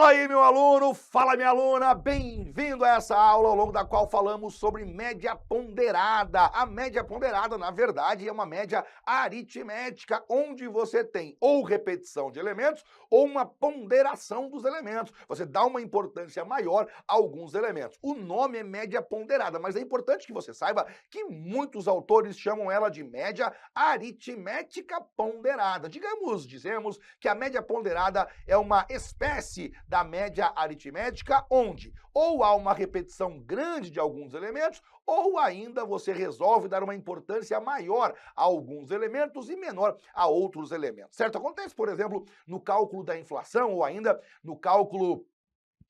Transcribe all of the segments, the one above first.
Fala aí, meu aluno, fala minha aluna, bem-vindo a essa aula ao longo da qual falamos sobre média ponderada. A média ponderada, na verdade, é uma média aritmética, onde você tem ou repetição de elementos ou uma ponderação dos elementos. Você dá uma importância maior a alguns elementos. O nome é média ponderada, mas é importante que você saiba que muitos autores chamam ela de média aritmética ponderada. Dizemos que a média ponderada é uma espécie da média aritmética, onde ou há uma repetição grande de alguns elementos, ou ainda você resolve dar uma importância maior a alguns elementos e menor a outros elementos, certo? Acontece, por exemplo, no cálculo da inflação ou ainda no cálculo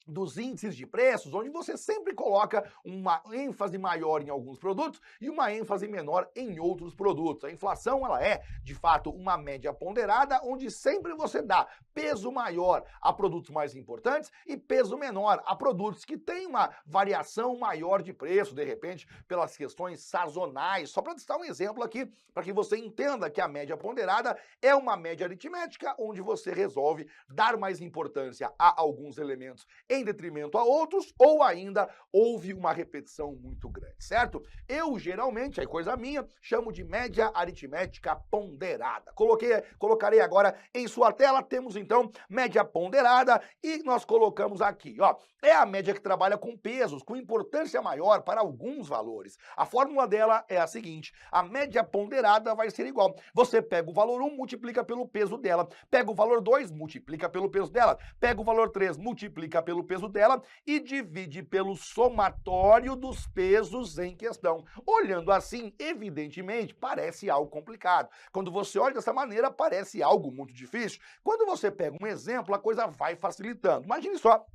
dos índices de preços, onde você sempre coloca uma ênfase maior em alguns produtos e uma ênfase menor em outros produtos. A inflação, ela é, de fato, uma média ponderada, onde sempre você dá peso maior a produtos mais importantes e peso menor a produtos que têm uma variação maior de preço, de repente, pelas questões sazonais. Só para citar um exemplo aqui, para que você entenda que a média ponderada é uma média aritmética, onde você resolve dar mais importância a alguns elementos em detrimento a outros, ou ainda houve uma repetição muito grande, certo? Eu, geralmente, é coisa minha, chamo de média aritmética ponderada. Colocarei agora em sua tela, temos então média ponderada e nós colocamos aqui, ó, é a média que trabalha com pesos, com importância maior para alguns valores. A fórmula dela é a seguinte, a média ponderada vai ser igual, você pega o valor 1, multiplica pelo peso dela, pega o valor 2, multiplica pelo peso dela, pega o valor 3, multiplica pelo peso dela e divide pelo somatório dos pesos em questão. Olhando assim, evidentemente, parece algo complicado. Quando você olha dessa maneira, parece algo muito difícil. Quando você pega um exemplo, a coisa vai facilitando. Imagine só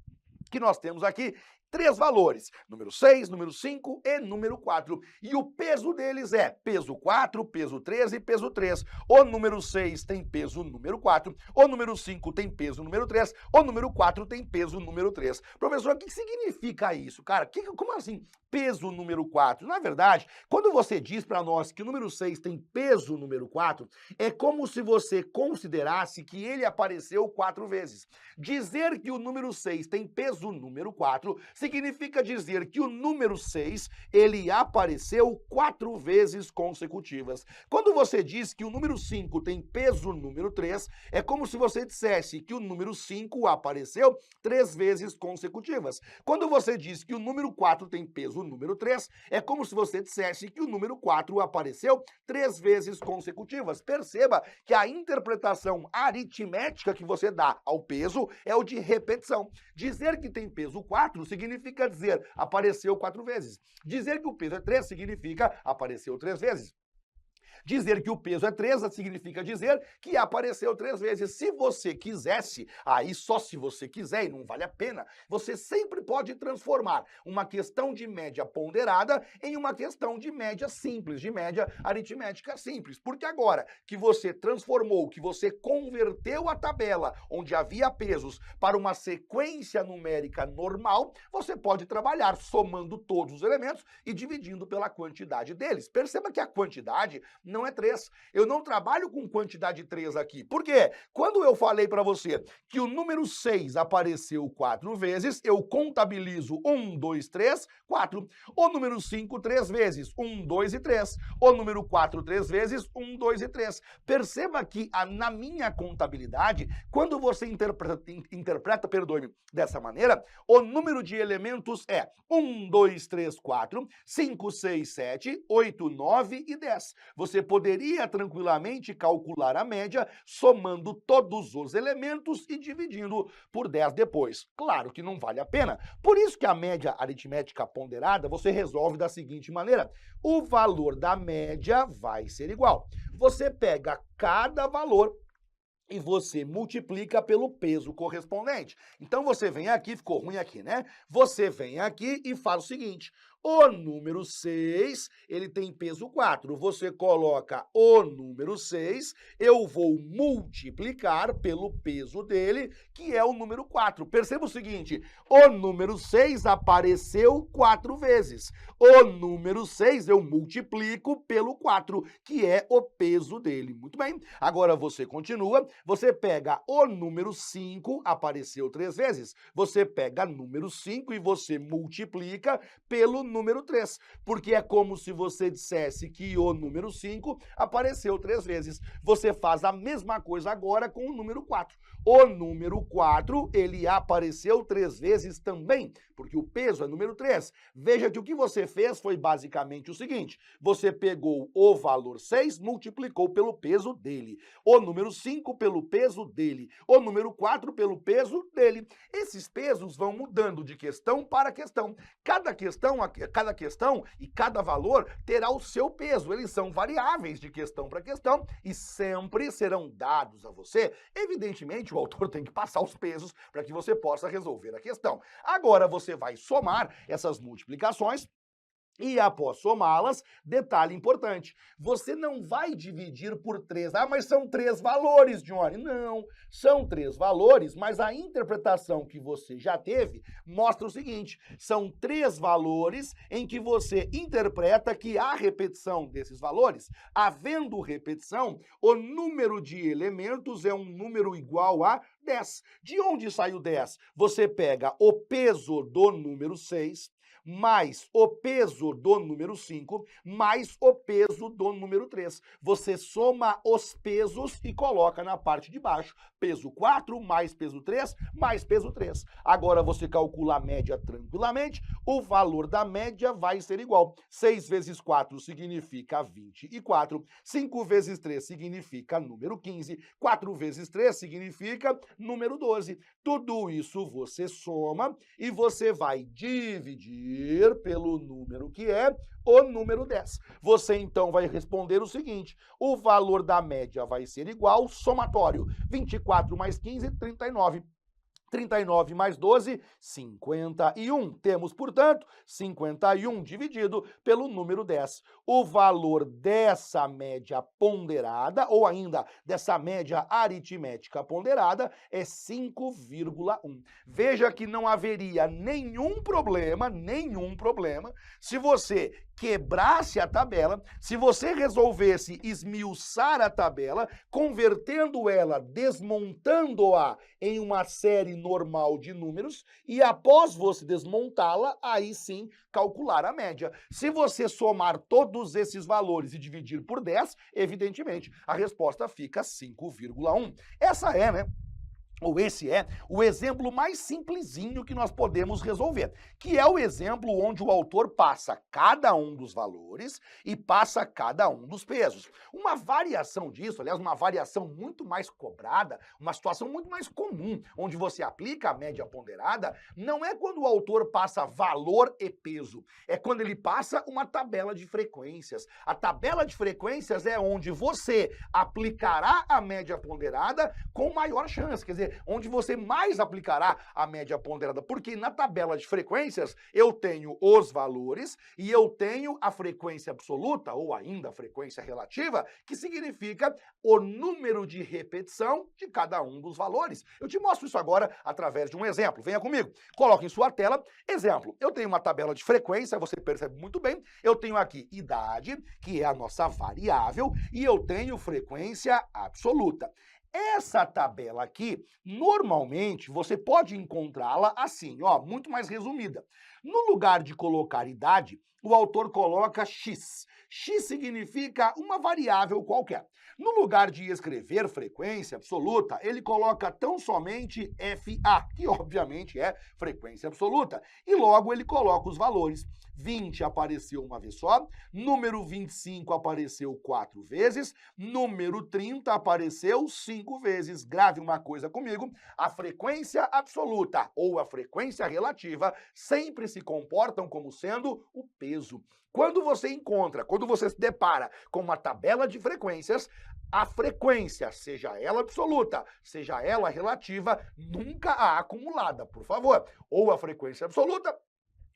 que nós temos aqui 3 valores, número 6, número 5 e número 4. E o peso deles é peso 4, peso 3 e peso 3. O número 6 tem peso número 4, o número 5 tem peso número 3, o número 4 tem peso número 3. Professor, o que significa isso, cara? Como assim peso número 4? Na verdade, quando você diz para nós que o número 6 tem peso número 4, é como se você considerasse que ele apareceu 4 vezes. Dizer que o número 6 tem peso número 4 significa dizer que o número 6, ele apareceu 4 vezes consecutivas. Quando você diz que o número 5 tem peso número 3, é como se você dissesse que o número 5 apareceu 3 vezes consecutivas. Quando você diz que o número 4 tem peso número 3, é como se você dissesse que o número 4 apareceu 3 vezes consecutivas. Perceba que a interpretação aritmética que você dá ao peso é o de repetição. Dizer que tem peso 4 significa dizer apareceu 4 vezes. Dizer que o peso é 3 significa apareceu 3 vezes. Dizer que o peso é 3 significa dizer que apareceu 3 vezes. Se você quisesse, aí só se você quiser e não vale a pena, você sempre pode transformar uma questão de média ponderada em uma questão de média simples, de média aritmética simples. Porque agora que você transformou, que você converteu a tabela onde havia pesos para uma sequência numérica normal, você pode trabalhar somando todos os elementos e dividindo pela quantidade deles. Perceba que a quantidade não é 3. Eu não trabalho com quantidade 3 aqui. Por quê? Quando eu falei para você que o número 6 apareceu 4 vezes, eu contabilizo 1, 2, 3, 4. O número 5, 3 vezes, 1, 2 e 3. O número 4, 3 vezes, 1, 2 e 3. Perceba que na minha contabilidade, quando você interpreta, dessa maneira, o número de elementos é 1, 2, 3, 4, 5, 6, 7, 8, 9 e 10. Você poderia tranquilamente calcular a média somando todos os elementos e dividindo por 10 depois. Claro que não vale a pena. Por isso que a média aritmética ponderada você resolve da seguinte maneira. O valor da média vai ser igual. Você pega cada valor e você multiplica pelo peso correspondente. Então você vem aqui, ficou ruim aqui, né? Você vem aqui e faz o seguinte. O número 6, ele tem peso 4. Você coloca o número 6, eu vou multiplicar pelo peso dele, que é o número 4. Perceba o seguinte, o número 6 apareceu 4 vezes. O número 6 eu multiplico pelo 4, que é o peso dele. Muito bem. Agora você continua, você pega o número 5, apareceu 3 vezes. Você pega número 5 e você multiplica pelo número 3, porque é como se você dissesse que o número 5 apareceu 3 vezes. Você faz a mesma coisa agora com o número 4. O número 4, ele apareceu 3 vezes também, porque o peso é número 3. Veja que o que você fez foi basicamente o seguinte, você pegou o valor 6, multiplicou pelo peso dele, o número 5 pelo peso dele, o número 4 pelo peso dele. Esses pesos vão mudando de questão para questão. Cada questão e cada valor terá o seu peso. Eles são variáveis de questão para questão e sempre serão dados a você. Evidentemente, o autor tem que passar os pesos para que você possa resolver a questão. Agora você vai somar essas multiplicações e após somá-las, detalhe importante, você não vai dividir por 3. Ah, mas são 3 valores, Johnny. Não, são 3 valores, mas a interpretação que você já teve mostra o seguinte, são 3 valores em que você interpreta que há repetição desses valores. Havendo repetição, o número de elementos é um número igual a 10. De onde sai o 10? Você pega o peso do número 6, mais o peso do número 5, mais o peso do número 3. Você soma os pesos e coloca na parte de baixo. Peso 4 mais peso 3 mais peso 3. Agora você calcula a média tranquilamente, o valor da média vai ser igual. 6 vezes 4 significa 24, 5 vezes 3 significa número 15, 4 vezes 3 significa número 12. Tudo isso você soma e você vai dividir pelo número que é o número 10. Você então vai responder o seguinte, o valor da média vai ser igual, somatório, 24 mais 15, 39. 39 mais 12, 51. Temos, portanto, 51 dividido pelo número 10. O valor dessa média ponderada, ou ainda dessa média aritmética ponderada, é 5,1. Veja que não haveria nenhum problema, se você quebrasse a tabela, se você resolvesse esmiuçar a tabela, convertendo ela, desmontando-a em uma série normal de números, e após você desmontá-la, aí sim calcular a média. Se você somar todos esses valores e dividir por 10, evidentemente, a resposta fica 5,1. Essa é, né? Ou esse é o exemplo mais simplesinho que nós podemos resolver, que é o exemplo onde o autor passa cada um dos valores e passa cada um dos pesos. Uma variação disso, aliás, uma variação muito mais cobrada, uma situação muito mais comum, onde você aplica a média ponderada, não é quando o autor passa valor e peso, é quando ele passa uma tabela de frequências. A tabela de frequências é onde você aplicará a média ponderada com maior chance, quer dizer, onde você mais aplicará a média ponderada, porque na tabela de frequências eu tenho os valores e eu tenho a frequência absoluta, ou ainda a frequência relativa, que significa o número de repetição de cada um dos valores. Eu te mostro isso agora através de um exemplo. Venha comigo. Coloque em sua tela. Exemplo, eu tenho uma tabela de frequência, você percebe muito bem. Eu tenho aqui idade, que é a nossa variável, e eu tenho frequência absoluta. Essa tabela aqui, normalmente, você pode encontrá-la assim, ó, muito mais resumida. No lugar de colocar idade, o autor coloca x. X significa uma variável qualquer. No lugar de escrever frequência absoluta, ele coloca tão somente FA, que obviamente é frequência absoluta. E logo ele coloca os valores. 20 apareceu uma vez só, número 25 apareceu 4 vezes, número 30 apareceu 5 vezes. Grave uma coisa comigo, a frequência absoluta ou a frequência relativa sempre se comportam como sendo o peso. Quando você se depara com uma tabela de frequências, a frequência, seja ela absoluta, seja ela relativa, nunca a acumulada, por favor. Ou a frequência absoluta,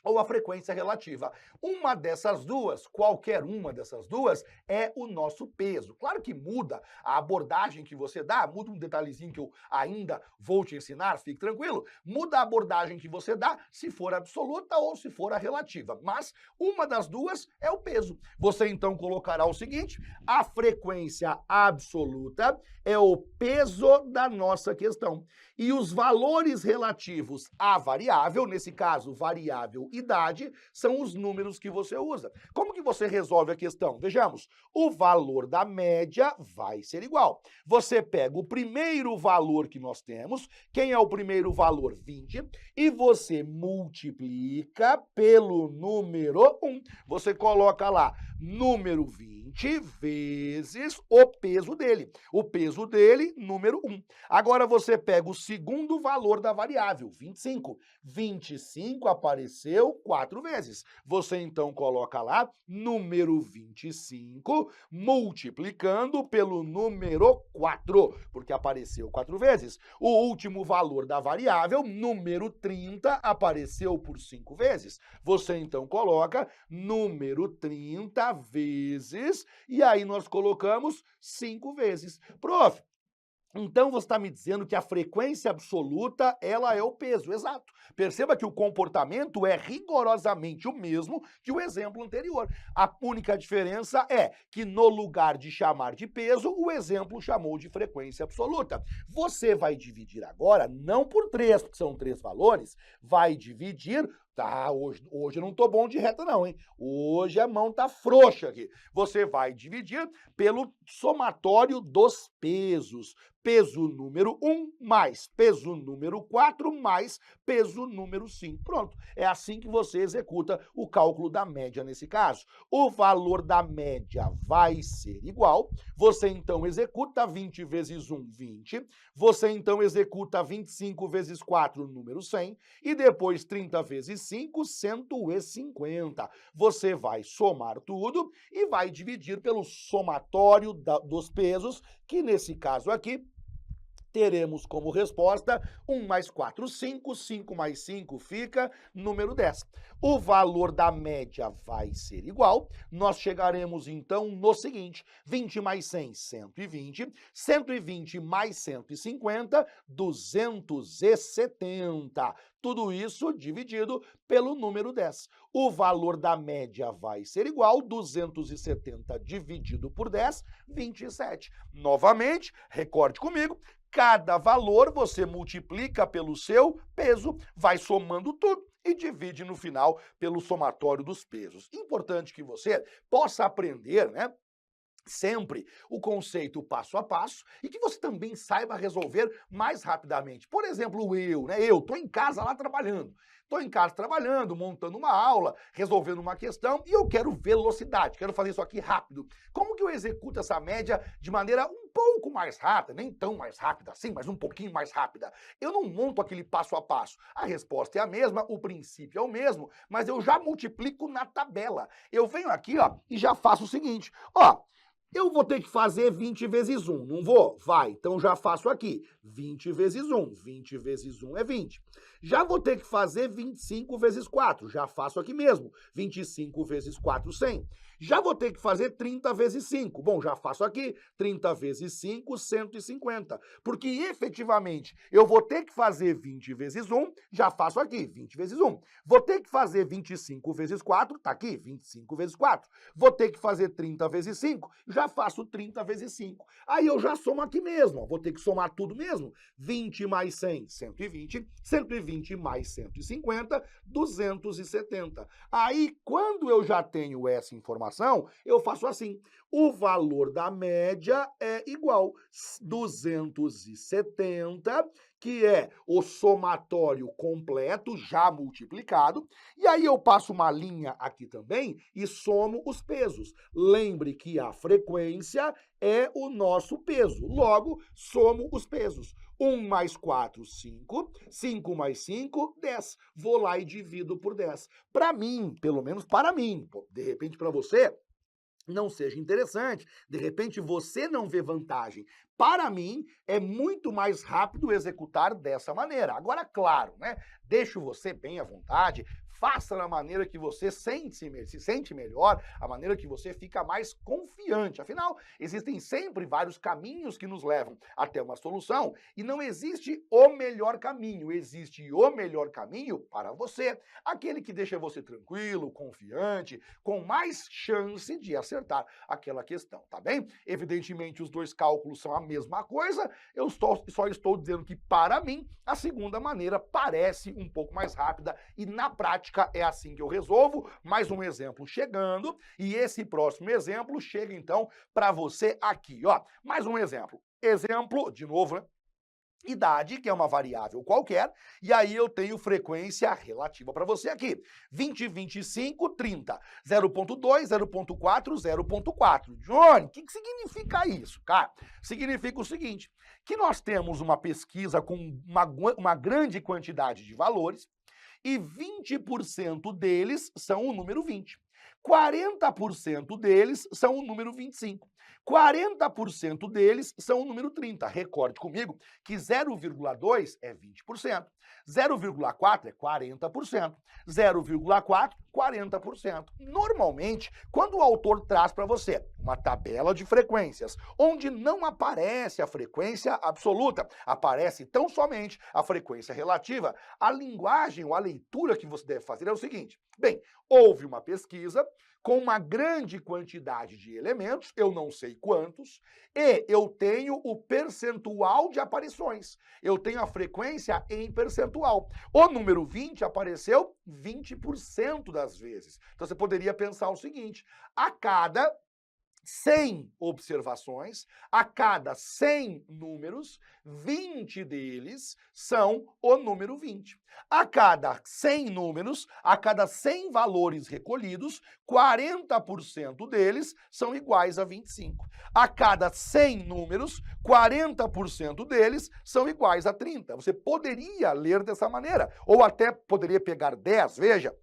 ou a frequência relativa. Uma dessas duas, qualquer uma dessas duas, é o nosso peso. Claro que muda a abordagem que você dá, muda um detalhezinho que eu ainda vou te ensinar, fique tranquilo, muda a abordagem que você dá se for absoluta ou se for a relativa, mas uma das duas é o peso. Você então colocará o seguinte: a frequência absoluta é o peso da nossa questão. E os valores relativos à variável, nesse caso, variável idade, são os números que você usa. Como que você resolve a questão? Vejamos, o valor da média vai ser igual. Você pega o primeiro valor que nós temos, quem é o primeiro valor? 20, e você multiplica pelo número 1. Você coloca lá, número 20 vezes o peso dele. O peso dele, número 1. Agora você pega o segundo valor da variável, 25. 25 apareceu 4 vezes. Você então coloca lá, número 25, multiplicando pelo número 4, porque apareceu 4 vezes. O último valor da variável, número 30, apareceu por 5 vezes. Você então coloca número 30 vezes, e aí nós colocamos 5 vezes. Prof, então você está me dizendo que a frequência absoluta, ela é o peso, exato. Perceba que o comportamento é rigorosamente o mesmo que o exemplo anterior. A única diferença é que no lugar de chamar de peso, o exemplo chamou de frequência absoluta. Você vai dividir agora, não por 3, porque são 3 valores, vai dividir. Tá, hoje eu não tô bom de reta não, hein? Hoje a mão tá frouxa aqui. Você vai dividir pelo somatório dos pesos. Peso número 1 mais peso número 4 mais peso número 5. Pronto, é assim que você executa o cálculo da média nesse caso. O valor da média vai ser igual. Você então executa 20 vezes 1, 20. Você então executa 25 vezes 4, número 100. E depois 30 vezes 5, 150. Você vai somar tudo e vai dividir pelo somatório dos pesos, que nesse caso aqui teremos como resposta 1 mais 4, 5, 5 mais 5 fica número 10. O valor da média vai ser igual, nós chegaremos então no seguinte, 20 mais 100, 120, 120 mais 150, 270. Tudo isso dividido pelo número 10. O valor da média vai ser igual, 270 dividido por 10, 27. Novamente, recorde comigo, cada valor você multiplica pelo seu peso, vai somando tudo e divide no final pelo somatório dos pesos. Importante que você possa aprender, né, sempre o conceito passo a passo e que você também saiba resolver mais rapidamente. Por exemplo, eu tô em casa lá trabalhando. Estou em casa trabalhando, montando uma aula, resolvendo uma questão e eu quero velocidade, quero fazer isso aqui rápido. Como que eu executo essa média de maneira um pouco mais rápida, nem tão mais rápida assim, mas um pouquinho mais rápida? Eu não monto aquele passo a passo. A resposta é a mesma, o princípio é o mesmo, mas eu já multiplico na tabela. Eu venho aqui, ó, e já faço o seguinte, ó, eu vou ter que fazer 20 vezes 1, não vou? Vai, então já faço aqui, 20 vezes 1, 20 vezes 1 é 20. Já vou ter que fazer 25 vezes 4, já faço aqui mesmo, 25 vezes 4, 100. Já vou ter que fazer 30 vezes 5, bom, já faço aqui, 30 vezes 5, 150. Porque efetivamente eu vou ter que fazer 20 vezes 1, já faço aqui, 20 vezes 1. Vou ter que fazer 25 vezes 4, tá aqui, 25 vezes 4. Vou ter que fazer 30 vezes 5, já faço 30 vezes 5. Aí eu já somo aqui mesmo, ó, vou ter que somar tudo mesmo. 20 mais 100, 120. 120 mais 150, 270. Aí, quando eu já tenho essa informação, eu faço assim. O valor da média é igual 270, que é o somatório completo já multiplicado, e aí eu passo uma linha aqui também e somo os pesos. Lembre que a frequência é o nosso peso, logo somo os pesos. 1 mais 4, 5, 5 mais 5, 10. Vou lá e divido por 10. Para mim, pelo menos para mim, de repente para você, não seja interessante, de repente você não vê vantagem. Para mim, é muito mais rápido executar dessa maneira. Agora, claro, né? Deixo você bem à vontade, faça da maneira que você se sente melhor, a maneira que você fica mais confiante. Afinal, existem sempre vários caminhos que nos levam até uma solução e não existe o melhor caminho, existe o melhor caminho para você, aquele que deixa você tranquilo, confiante, com mais chance de acertar aquela questão, tá bem? Evidentemente, os dois cálculos são a mesma coisa, eu só estou dizendo que, para mim, a segunda maneira parece um pouco mais rápida e, na prática, é assim que eu resolvo. Mais um exemplo chegando, e esse próximo exemplo chega, então, para você aqui, ó. Mais um exemplo. Exemplo, de novo, né? Idade, que é uma variável qualquer, e aí eu tenho frequência relativa para você aqui. 20, 25, 30. 0.2, 0.4, 0.4. Johnny, o que significa isso, cara? Significa o seguinte, que nós temos uma pesquisa com uma grande quantidade de valores e 20% deles são o número 20. 40% deles são o número 25. 40% deles são o número 30. Recorde comigo que 0,2 é 20%, 0,4 é 40%, 0,4, 40%. Normalmente, quando o autor traz para você uma tabela de frequências, onde não aparece a frequência absoluta, aparece tão somente a frequência relativa, a linguagem ou a leitura que você deve fazer é o seguinte: bem, houve uma pesquisa com uma grande quantidade de elementos, eu não sei quantos, e eu tenho o percentual de aparições. Eu tenho a frequência em percentual. O número 20 apareceu 20% das vezes. Então você poderia pensar o seguinte: a cada 100 observações, a cada 100 números, 20 deles são o número 20. A cada 100 números, a cada 100 valores recolhidos, 40% deles são iguais a 25. A cada 100 números, 40% deles são iguais a 30. Você poderia ler dessa maneira, ou até poderia pegar 10, veja.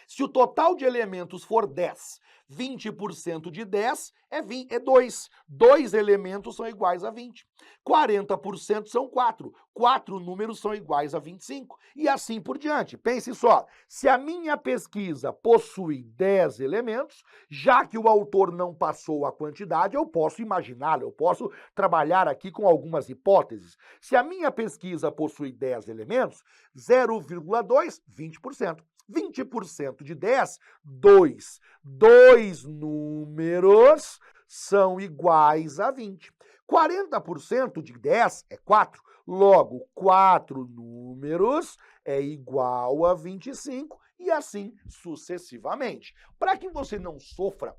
Se o total de elementos for 10, 20% de 10 é 2. 2 elementos são iguais a 20. 40% são 4. 4 números são iguais a 25. E assim por diante. Pense só, se a minha pesquisa possui 10 elementos, já que o autor não passou a quantidade, eu posso imaginá-la, eu posso trabalhar aqui com algumas hipóteses. Se a minha pesquisa possui 10 elementos, 0,2, 20%. 20% de 10, 2. 2 números são iguais a 20. 40% de 10 é 4. Logo, 4 números é igual a 25 e assim sucessivamente. Para que você não sofra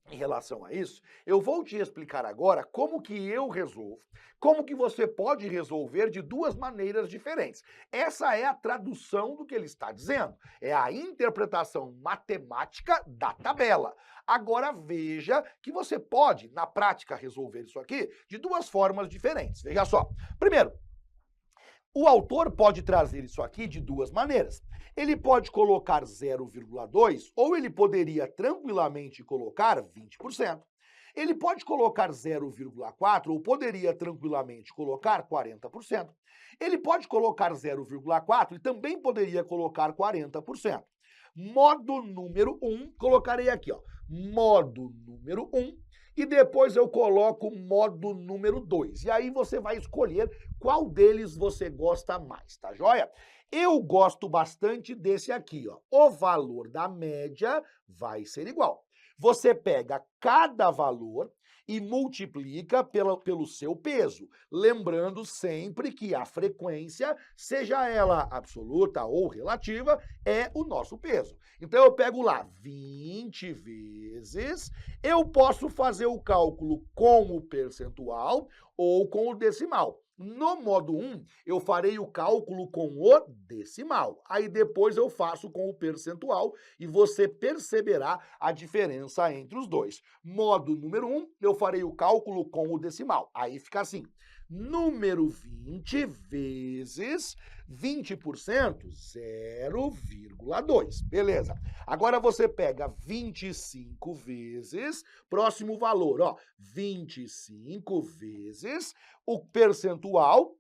em relação a isso, eu vou te explicar agora como que eu resolvo, como que você pode resolver de duas maneiras diferentes. Essa é a tradução do que ele está dizendo, é a interpretação matemática da tabela. Agora veja que você pode, na prática, resolver isso aqui de duas formas diferentes. Veja só. Primeiro, o autor pode trazer isso aqui de duas maneiras. Ele pode colocar 0,2 ou ele poderia tranquilamente colocar 20%. Ele pode colocar 0,4 ou poderia tranquilamente colocar 40%. Ele pode colocar 0,4 e também poderia colocar 40%. Modo número 1, colocarei aqui, ó, modo número 1, e depois eu coloco modo número 2. E aí você vai escolher qual deles você gosta mais, tá joia? Eu gosto bastante desse aqui, ó. O valor da média vai ser igual. Você pega cada valor e multiplica pelo seu peso. Lembrando sempre que a frequência, seja ela absoluta ou relativa, é o nosso peso. Então eu pego lá 20 vezes, eu posso fazer o cálculo com o percentual ou com o decimal. No modo 1, eu farei o cálculo com o decimal. Aí depois eu faço com o percentual e você perceberá a diferença entre os dois. Modo número 1, eu farei o cálculo com o decimal. Aí fica assim. Número 20 vezes 20%, 0,2. Beleza. Agora você pega 25 vezes, próximo valor, ó, 25 vezes o percentual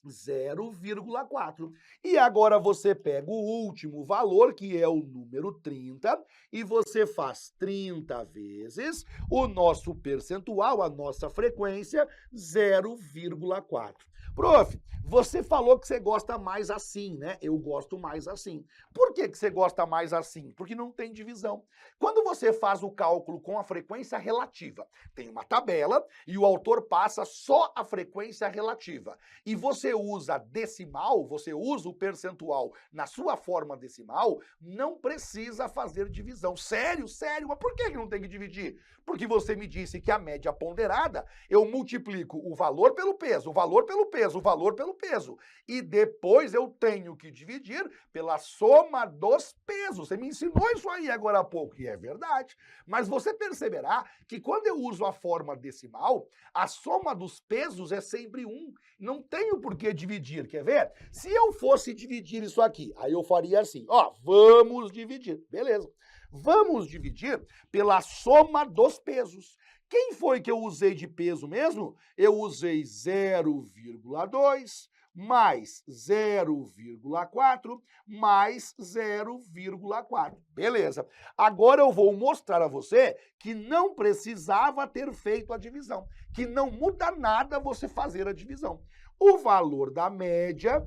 0,4. E agora você pega o último valor, que é o número 30, e você faz 30 vezes o nosso percentual, a nossa frequência, 0,4. Prof, você falou que você gosta mais assim, né? Eu gosto mais assim. Por que você gosta mais assim? Porque não tem divisão. Quando você faz o cálculo com a frequência relativa, tem uma tabela e o autor passa só a frequência relativa. E você usa decimal, você usa o percentual na sua forma decimal, não precisa fazer divisão. Sério, sério, mas por que não tem que dividir? Porque você me disse que a média ponderada, eu multiplico o valor pelo peso, o valor pelo peso, o valor pelo peso. E depois eu tenho que dividir pela soma dos pesos. Você me ensinou isso aí agora há pouco, e é verdade. Mas você perceberá que quando eu uso a forma decimal, a soma dos pesos é sempre 1. Não tenho por que dividir, quer ver? Se eu fosse dividir isso aqui, aí eu faria assim, ó, vamos dividir, beleza. Vamos dividir pela soma dos pesos. Quem foi que eu usei de peso mesmo? Eu usei 0,2 mais 0,4 mais 0,4. Beleza. Agora eu vou mostrar a você que não precisava ter feito a divisão, que não muda nada você fazer a divisão. O valor da média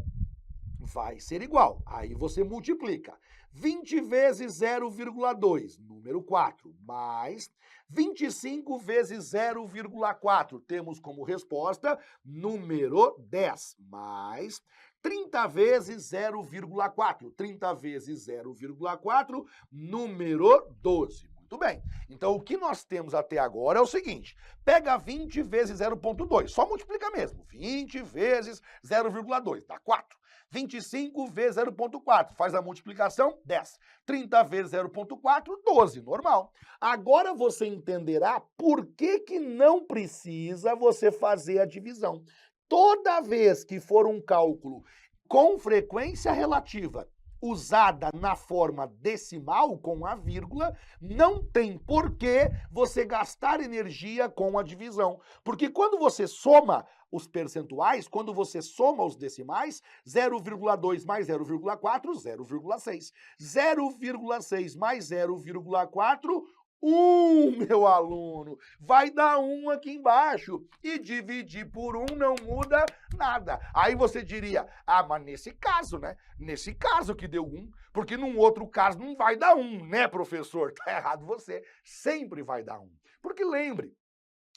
vai ser igual. Aí você multiplica 20 vezes 0,2, número 4, mais 25 vezes 0,4, temos como resposta número 10, mais 30 vezes 0,4, 30 vezes 0,4, número 12. Muito bem. Então, o que nós temos até agora é o seguinte. Pega 20 vezes 0,2. Só multiplica mesmo. 20 vezes 0,2 dá 4. 25 vezes 0,4. Faz a multiplicação, 10. 30 vezes 0,4, 12. Normal. Agora você entenderá por que não precisa você fazer a divisão. Toda vez que for um cálculo com frequência relativa usada na forma decimal, com a vírgula, não tem por que você gastar energia com a divisão. Porque quando você soma os percentuais, quando você soma os decimais, 0,2 mais 0,4, 0,6. 0,6 mais 0,4, 1, meu aluno, vai dar 1 aqui embaixo, e dividir por 1 não muda nada. Aí você diria, ah, mas nesse caso, né? Nesse caso que deu 1, porque num outro caso não vai dar 1, né, professor? Tá errado você, sempre vai dar 1. Porque lembre,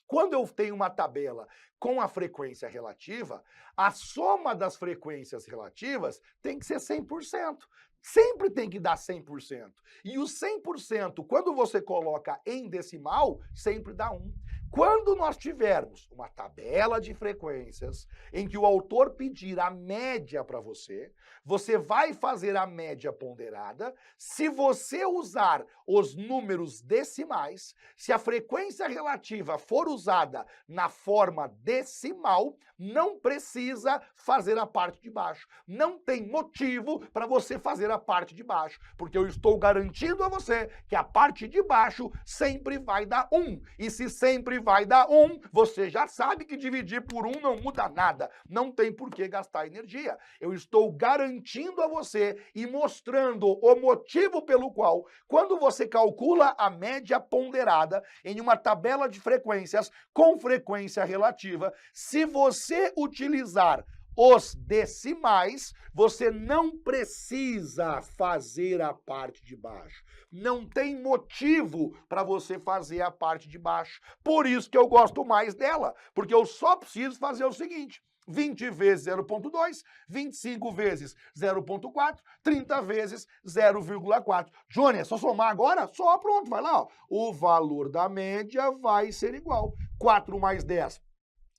quando eu tenho uma tabela com a frequência relativa, a soma das frequências relativas tem que ser 100%. Sempre tem que dar 100%. E o 100%, quando você coloca em decimal, sempre dá 1. Quando nós tivermos uma tabela de frequências em que o autor pedir a média para você, você vai fazer a média ponderada. Se você usar os números decimais, se a frequência relativa for usada na forma decimal, não precisa fazer a parte de baixo. Não tem motivo para você fazer a parte de baixo, porque eu estou garantindo a você que a parte de baixo sempre vai dar 1. E se sempre vai dar 1, você já sabe que dividir por 1 não muda nada. Não tem por que gastar energia. Eu estou garantindo a você e mostrando o motivo pelo qual, quando você calcula a média ponderada em uma tabela de frequências com frequência relativa, se você utilizar os decimais, você não precisa fazer a parte de baixo. Não tem motivo para você fazer a parte de baixo. Por isso que eu gosto mais dela, porque eu só preciso fazer o seguinte: 20 vezes 0,2, 25 vezes 0,4, 30 vezes 0,4. Júnior, é só somar agora? Só, pronto, vai lá. Ó. O valor da média vai ser igual. 4 mais 10,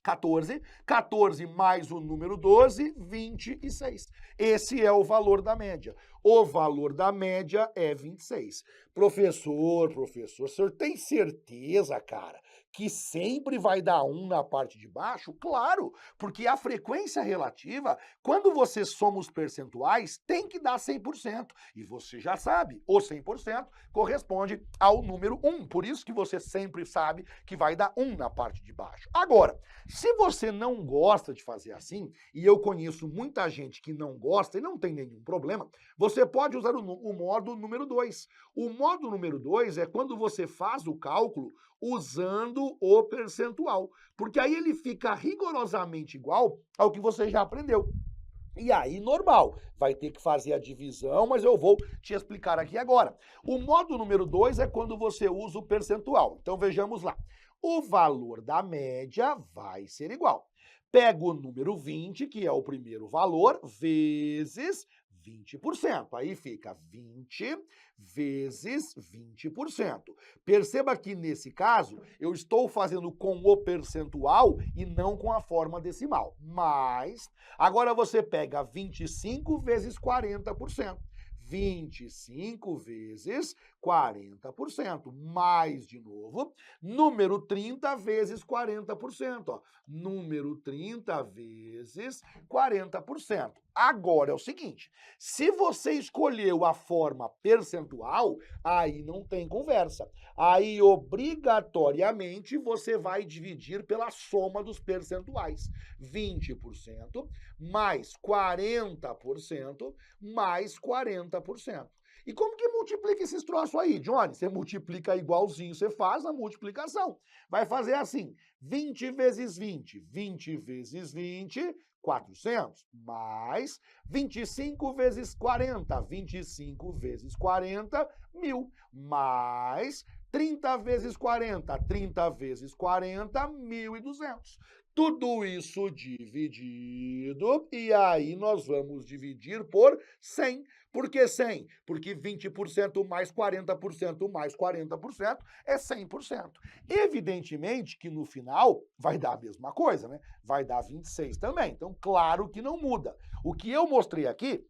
14, 14 mais o número 12, 26. Esse é o valor da média. O valor da média é 26. Professor, o senhor tem certeza, cara, que sempre vai dar 1 na parte de baixo? Claro, porque a frequência relativa, quando você soma os percentuais, tem que dar 100%. E você já sabe, o 100% corresponde ao número 1. Por isso que você sempre sabe que vai dar 1 na parte de baixo. Agora, se você não gosta de fazer assim, e eu conheço muita gente que não gosta e não tem nenhum problema, você pode usar o modo número 2. O modo número 2 é quando você faz o cálculo usando o percentual, porque aí ele fica rigorosamente igual ao que você já aprendeu. E aí, normal, vai ter que fazer a divisão, mas eu vou te explicar aqui agora. O modo número 2 é quando você usa o percentual. Então, vejamos lá. O valor da média vai ser igual. Pega o número 20, que é o primeiro valor, vezes 20%. Aí fica 20 vezes 20%. Perceba que, nesse caso, eu estou fazendo com o percentual e não com a forma decimal. Mas, agora você pega 25 vezes 40%. 25 vezes 40%. Mais, de novo, número 30 vezes 40%. Ó. Número 30 vezes 40%. Agora é o seguinte, se você escolheu a forma percentual, aí não tem conversa. Aí, obrigatoriamente, você vai dividir pela soma dos percentuais. 20% mais 40% mais 40%. E como que multiplica esses troços aí, Johnny? Você multiplica igualzinho, você faz a multiplicação. Vai fazer assim, 20 vezes 20, 20 vezes 20, 400, mais 25 vezes 40, 25 vezes 40, 1.000, mais 30 vezes 40, 30 vezes 40, 1.200. Tudo isso dividido, e aí nós vamos dividir por 100. Por que 100? Porque 20% mais 40% mais 40% é 100%. Evidentemente que no final vai dar a mesma coisa, né? Vai dar 26 também. Então, claro que não muda. O que eu mostrei aqui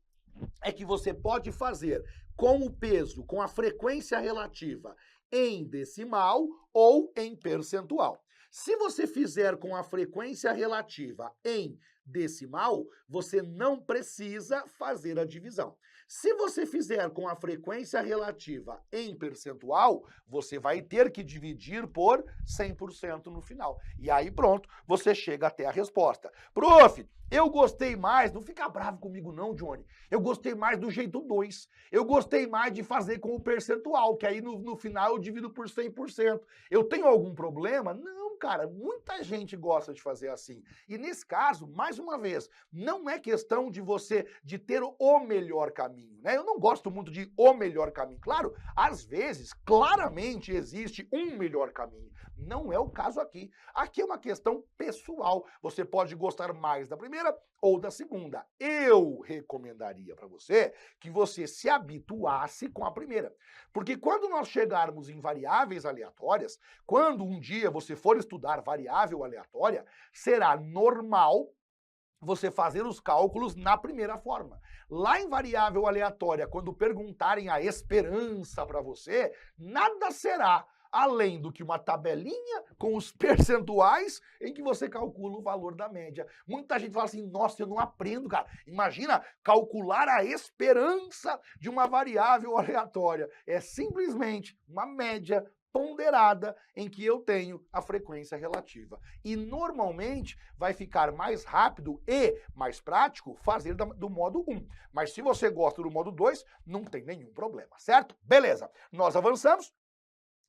é que você pode fazer com o peso, com a frequência relativa em decimal ou em percentual. Se você fizer com a frequência relativa em decimal, você não precisa fazer a divisão. Se você fizer com a frequência relativa em percentual, você vai ter que dividir por 100% no final. E aí pronto, você chega até a resposta. Prof, eu gostei mais, não fica bravo comigo não, Johnny. Eu gostei mais do jeito 2. Eu gostei mais de fazer com o percentual, que aí no final eu divido por 100%. Eu tenho algum problema? Não, cara, muita gente gosta de fazer assim. E nesse caso, mais uma vez, não é questão de você de ter o melhor caminho, né? Eu não gosto muito de o melhor caminho. Claro, às vezes, claramente existe um melhor caminho. Não é o caso aqui. Aqui é uma questão pessoal. Você pode gostar mais da primeira ou da segunda. Eu recomendaria para você que você se habituasse com a primeira. Porque quando nós chegarmos em variáveis aleatórias, quando um dia você for estudar variável aleatória, será normal você fazer os cálculos na primeira forma. Lá em variável aleatória, quando perguntarem a esperança para você, nada será além do que uma tabelinha com os percentuais em que você calcula o valor da média. Muita gente fala assim, nossa, eu não aprendo, cara. Imagina calcular a esperança de uma variável aleatória. É simplesmente uma média ponderada em que eu tenho a frequência relativa. E normalmente vai ficar mais rápido e mais prático fazer do modo 1. Mas se você gosta do modo 2, não tem nenhum problema, certo? Beleza, nós avançamos.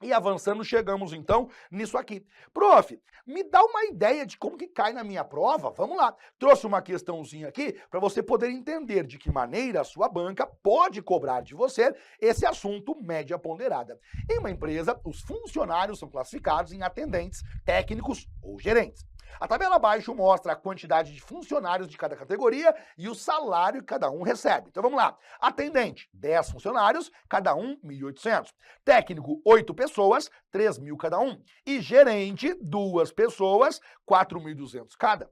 E avançando, chegamos então nisso aqui. Prof, me dá uma ideia de como que cai na minha prova? Vamos lá. Trouxe uma questãozinha aqui para você poder entender de que maneira a sua banca pode cobrar de você esse assunto média ponderada. Em uma empresa, os funcionários são classificados em atendentes, técnicos ou gerentes. A tabela abaixo mostra a quantidade de funcionários de cada categoria e o salário que cada um recebe. Então vamos lá. Atendente, 10 funcionários, cada um 1.800. Técnico, 8 pessoas, 3.000 cada um. E gerente, 2 pessoas, 4.200 cada.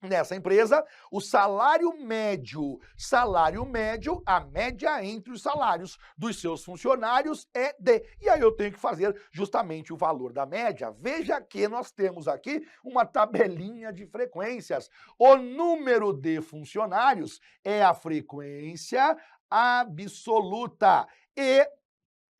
Nessa empresa, o salário médio, a média entre os salários dos seus funcionários é de. E aí eu tenho que fazer justamente o valor da média. Veja que nós temos aqui uma tabelinha de frequências. O número de funcionários é a frequência absoluta e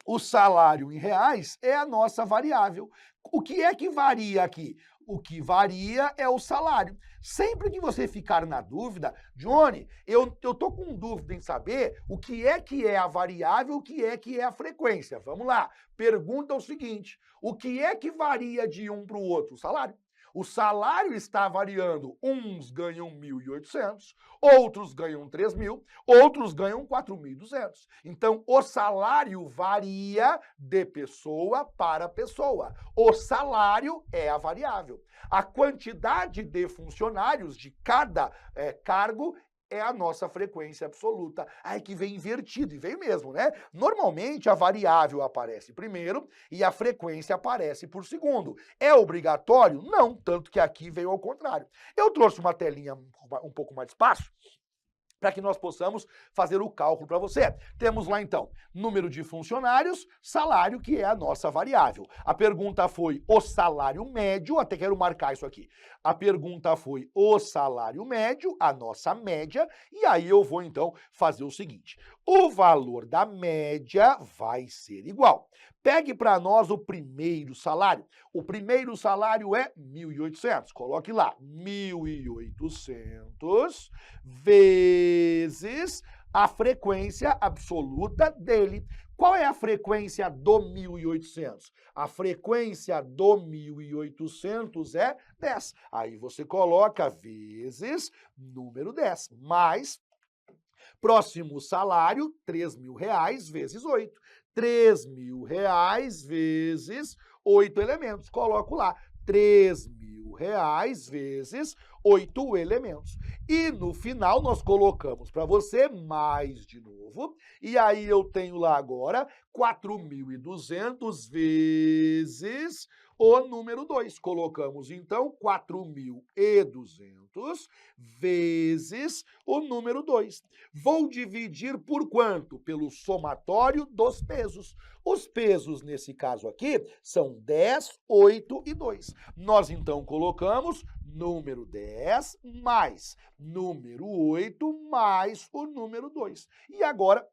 o salário em reais é a nossa variável. O que é que varia aqui? O que varia é o salário. Sempre que você ficar na dúvida, Johnny, eu tô com dúvida em saber o que é a variável, o que é a frequência. Vamos lá. Pergunta o seguinte: o que é que varia de um para o outro? O salário. O salário está variando. Uns ganham 1.800, outros ganham 3.000, outros ganham 4.200. Então, o salário varia de pessoa para pessoa. O salário é a variável. A quantidade de funcionários de cada cargo é a nossa frequência absoluta. Aí que vem invertido, e vem mesmo, né? Normalmente a variável aparece primeiro e a frequência aparece por segundo. É obrigatório? Não, tanto que aqui veio ao contrário. Eu trouxe uma telinha um pouco mais de espaço para que nós possamos fazer o cálculo para você. Temos lá então número de funcionários, salário, que é a nossa variável. A pergunta foi o salário médio, até quero marcar isso aqui. A pergunta foi o salário médio, a nossa média, e aí eu vou então fazer o seguinte: o valor da média vai ser igual. Pegue para nós o primeiro salário. O primeiro salário é 1.800. Coloque lá, 1.800 vezes a frequência absoluta dele. Qual é a frequência do 1.800? A frequência do 1.800 é 10. Aí você coloca vezes número 10, mais próximo salário, R$3.000 vezes 8. R$3.000 vezes 8 elementos. Coloco lá, R$3.000 vezes 8 elementos. E no final nós colocamos para você mais de novo. E aí eu tenho lá agora 4.200 vezes o número 2. Colocamos então 4.200 vezes o número 2. Vou dividir por quanto? Pelo somatório dos pesos. Os pesos, nesse caso aqui, são 10, 8 e 2. Nós, então, colocamos número 10 mais número 8 mais o número 2. E agora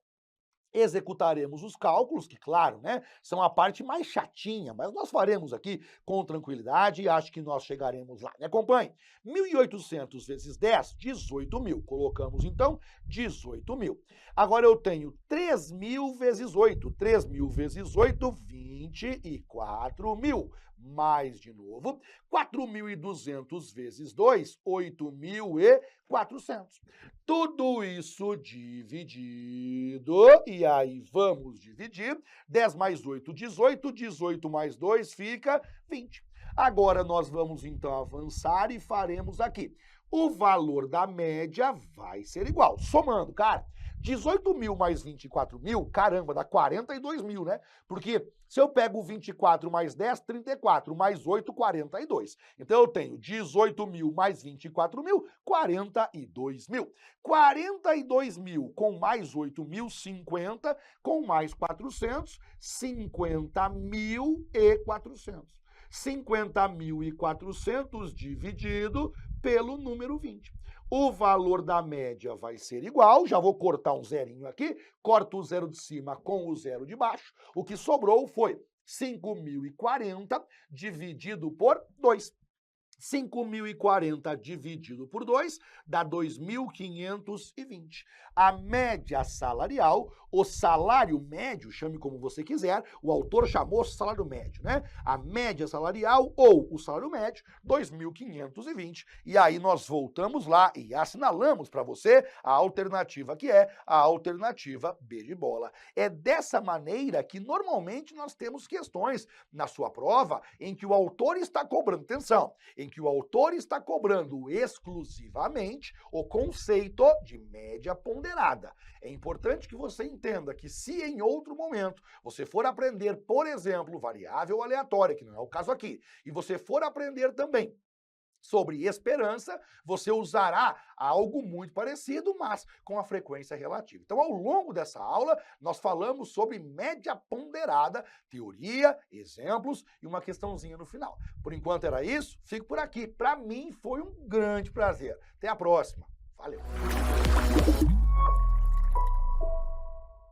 executaremos os cálculos, que, claro, né, são a parte mais chatinha, mas nós faremos aqui com tranquilidade e acho que nós chegaremos lá. Me acompanhe. 1.800 vezes 10, 18.000. Colocamos, então, 18.000. Agora eu tenho 3.000 vezes 8. 3.000 vezes 8, 24.000. Mais de novo, 4.200 vezes 2, 8.400. Tudo isso dividido, e aí vamos dividir. 10 mais 8, 18, 18 mais 2 fica 20. Agora nós vamos então avançar e faremos aqui. O valor da média vai ser igual. Somando, cara, 18.000 mais 24.000, caramba, dá 42.000, né? Porque se eu pego 24 mais 10, 34, mais 8, 42. Então eu tenho 18.000 mais 24.000, 42.000. 42.000 com mais 8.000, 50, com mais 400, 50.400. 50.400 dividido pelo número 20. O valor da média vai ser igual, já vou cortar um zerinho aqui, corto o zero de cima com o zero de baixo. O que sobrou foi 5.040 dividido por 2. 5.040 dividido por 2 dá 2.520. A média salarial, o salário médio, chame como você quiser, o autor chamou salário médio, né? A média salarial ou o salário médio, 2.520. E aí nós voltamos lá e assinalamos para você a alternativa que é a alternativa B de bola. É dessa maneira que normalmente nós temos questões na sua prova em que o autor está cobrando, atenção, em que o autor está cobrando exclusivamente o conceito de média ponderada. É importante que você entenda que se em outro momento você for aprender, por exemplo, variável aleatória, que não é o caso aqui, e você for aprender também Sobre esperança, você usará algo muito parecido, mas com a frequência relativa. Então, ao longo dessa aula, nós falamos sobre média ponderada, teoria, exemplos e uma questãozinha no final. Por enquanto era isso, fico por aqui. Para mim foi um grande prazer. Até a próxima. Valeu!